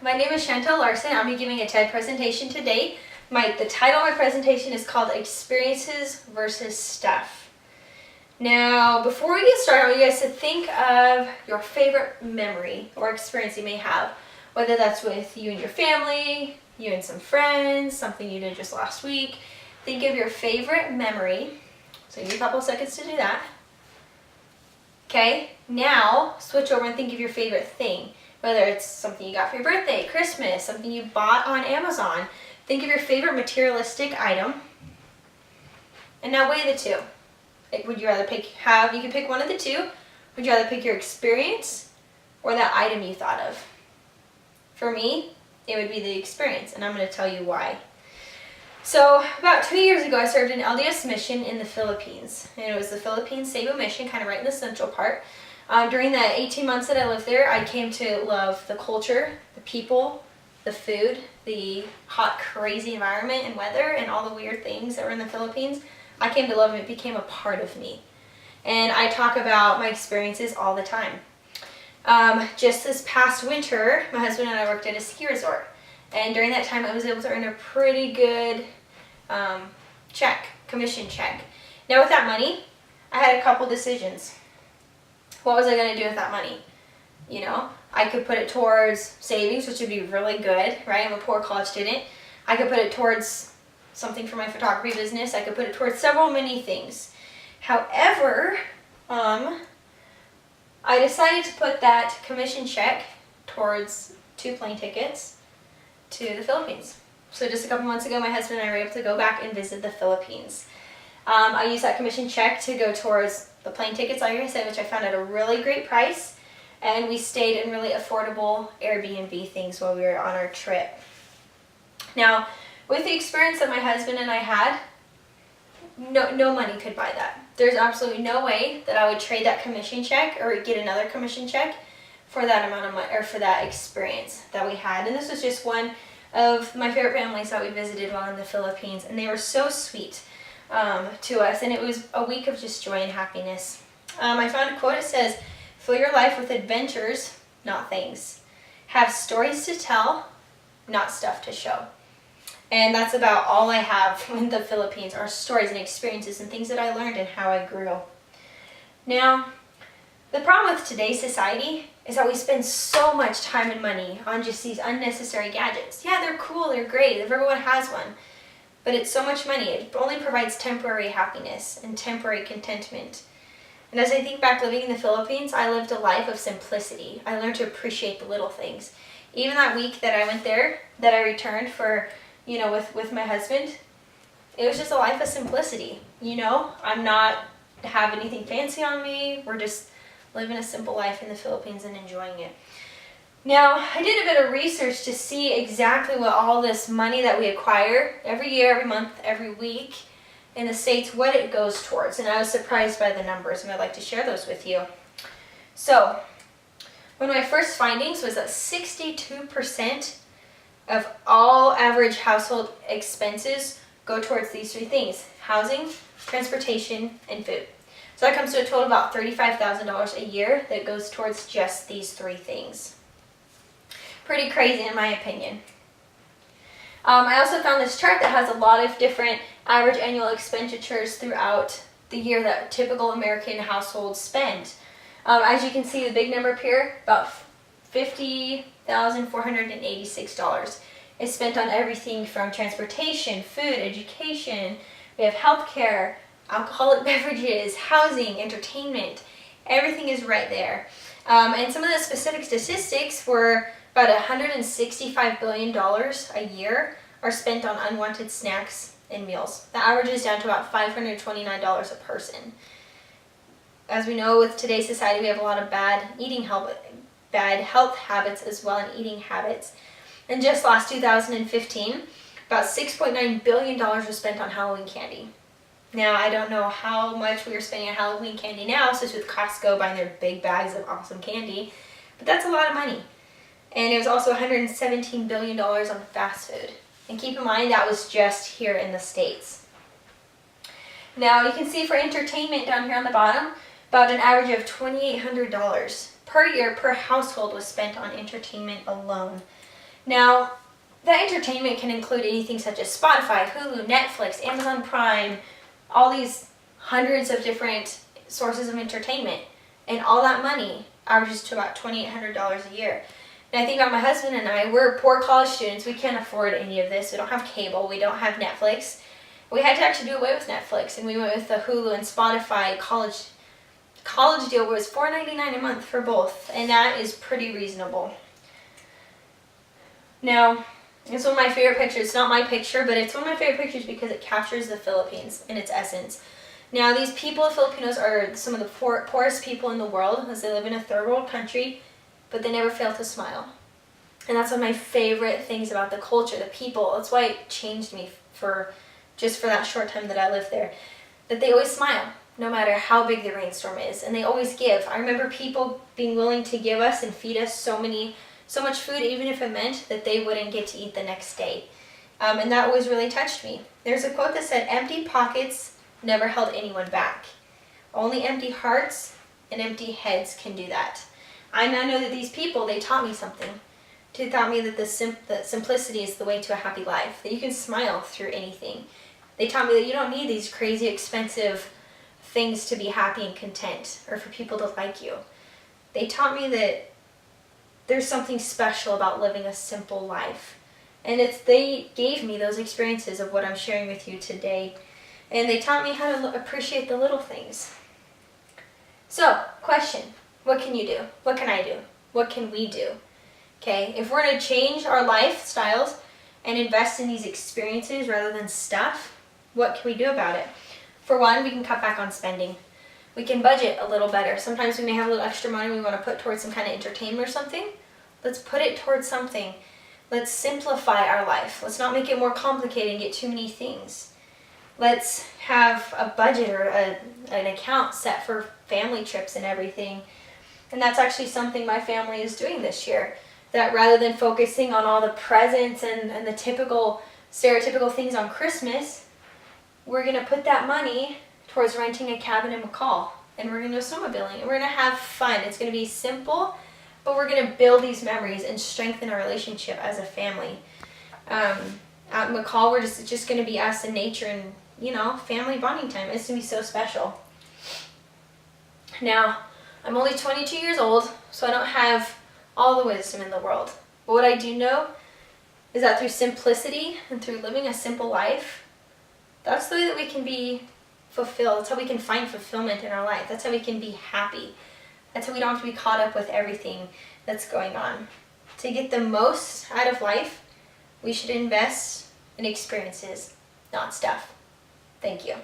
my name is Chantel Larson. I'll be giving a TED presentation today. The title of my presentation is called Experiences versus Stuff. Now, before we get started, I want you guys to think of your favorite memory or experience you may have, whether that's with you and your family, you and some friends, something you did just last week. Think of your favorite memory. So give you a couple of seconds to do that. Okay, now switch over and think of your favorite thing. Whether it's something you got for your birthday, Christmas, something you bought on Amazon. Think of your favorite materialistic item. And now weigh the two. Would you rather you can pick one of the two. Would you rather pick your experience or that item you thought of? For me, it would be the experience, and I'm going to tell you why. So about 2 years ago, I served an LDS mission in the Philippines. And it was the Philippine Cebu mission, kind of right in the central part. During the 18 months that I lived there, I came to love the culture, the people, the food, the hot, crazy environment and weather, and all the weird things that were in the Philippines. I came to love them. It became a part of me. And I talk about my experiences all the time. Just this past winter, my husband and I worked at a ski resort. And during that time, I was able to earn a pretty good commission check. Now with that money, I had a couple decisions. What was I going to do with that money? You know, I could put it towards savings, which would be really good, right? I'm a poor college student. I could put it towards something for my photography business. I could put it towards many things. However, I decided to put that commission check towards 2 plane tickets to the Philippines. So just a couple months ago, my husband and I were able to go back and visit the Philippines. I used that commission check to go towards the plane tickets, like I said, which I found at a really great price. And we stayed in really affordable Airbnb things while we were on our trip. Now, with the experience that my husband and I had, no money could buy that. There's absolutely no way that I would trade that commission check or get another commission check for that amount of money or for that experience that we had. And this was just one of my favorite families that we visited while in the Philippines, and they were so sweet to us, and it was a week of just joy and happiness. I found a quote. It says, "Fill your life with adventures, not things. Have stories to tell, not stuff to show." And that's about all I have in the Philippines, are stories and experiences and things that I learned and how I grew. Now, the problem with today's society is that we spend so much time and money on just these unnecessary gadgets. Yeah, they're cool, they're great, everyone has one. But it's so much money. It only provides temporary happiness and temporary contentment. And as I think back living in the Philippines, I lived a life of simplicity. I learned to appreciate the little things. Even that week that I went there, that I returned for, with my husband, it was just a life of simplicity. I'm not have anything fancy on me. We're just living a simple life in the Philippines and enjoying it. Now, I did a bit of research to see exactly what all this money that we acquire every year, every month, every week in the States, what it goes towards. And I was surprised by the numbers, and I'd like to share those with you. So, one of my first findings was that 62% of all average household expenses go towards these 3 things: housing, transportation, and food. So that comes to a total of about $35,000 a year that goes towards just these 3 things. Pretty crazy in my opinion. I also found this chart that has a lot of different average annual expenditures throughout the year that typical American households spend. As you can see, the big number up here, about $50,486 is spent on everything from transportation, food, education. We have healthcare, alcoholic beverages, housing, entertainment. Everything is right there. And some of the specific statistics were about $165 billion a year are spent on unwanted snacks and meals. The average is down to about $529 a person. As we know, with today's society, we have a lot of bad health habits as well, and eating habits. And just last 2015, about $6.9 billion was spent on Halloween candy. Now, I don't know how much we are spending on Halloween candy now, such with Costco buying their big bags of awesome candy, but that's a lot of money. And it was also $117 billion on fast food. And keep in mind, that was just here in the States. Now, you can see for entertainment down here on the bottom, about an average of $2,800 per year per household was spent on entertainment alone. Now, that entertainment can include anything such as Spotify, Hulu, Netflix, Amazon Prime, all these hundreds of different sources of entertainment. And all that money averages to about $2,800 a year. And I think about my husband and I, we're poor college students. We can't afford any of this. We don't have cable. We don't have Netflix. We had to actually do away with Netflix, and we went with the Hulu and Spotify college deal was $4.99 a month for both, and that is pretty reasonable. Now, it's one of my favorite pictures. It's not my picture, but it's one of my favorite pictures because it captures the Philippines in its essence. Now, these people, Filipinos, are some of the poorest people in the world, as they live in a third world country, but they never fail to smile. And that's one of my favorite things about the culture, the people. That's why it changed me for that short time that I lived there. That they always smile, no matter how big the rainstorm is, and they always give. I remember people being willing to give us and feed us so much food, even if it meant that they wouldn't get to eat the next day. And that always really touched me. There's a quote that said, "Empty pockets never held anyone back. Only empty hearts and empty heads can do that." I now know that these people, they taught me something. They taught me that that simplicity is the way to a happy life, that you can smile through anything. They taught me that you don't need these crazy expensive things to be happy and content, or for people to like you. They taught me that there's something special about living a simple life. And they gave me those experiences of what I'm sharing with you today. And they taught me how to appreciate the little things. So, question, what can you do? What can I do? What can we do? Okay, if we're going to change our lifestyles and invest in these experiences rather than stuff, what can we do about it? For one, we can cut back on spending. We can budget a little better. Sometimes we may have a little extra money we want to put towards some kind of entertainment or something. Let's put it towards something. Let's simplify our life. Let's not make it more complicated and get too many things. Let's have a budget or an account set for family trips and everything. And that's actually something my family is doing this year. That rather than focusing on all the presents and the typical, stereotypical things on Christmas, we're going to put that money towards renting a cabin in McCall. And we're going to go snowmobiling. And we're going to have fun. It's going to be simple, but we're going to build these memories and strengthen our relationship as a family. Out in McCall, it's just going to be us and nature and, family bonding time. It's going to be so special. Now, I'm only 22 years old, so I don't have all the wisdom in the world. But what I do know is that through simplicity and through living a simple life, that's the way that we can be fulfilled. That's how we can find fulfillment in our life. That's how we can be happy. That's how we don't have to be caught up with everything that's going on. To get the most out of life, we should invest in experiences, not stuff. Thank you.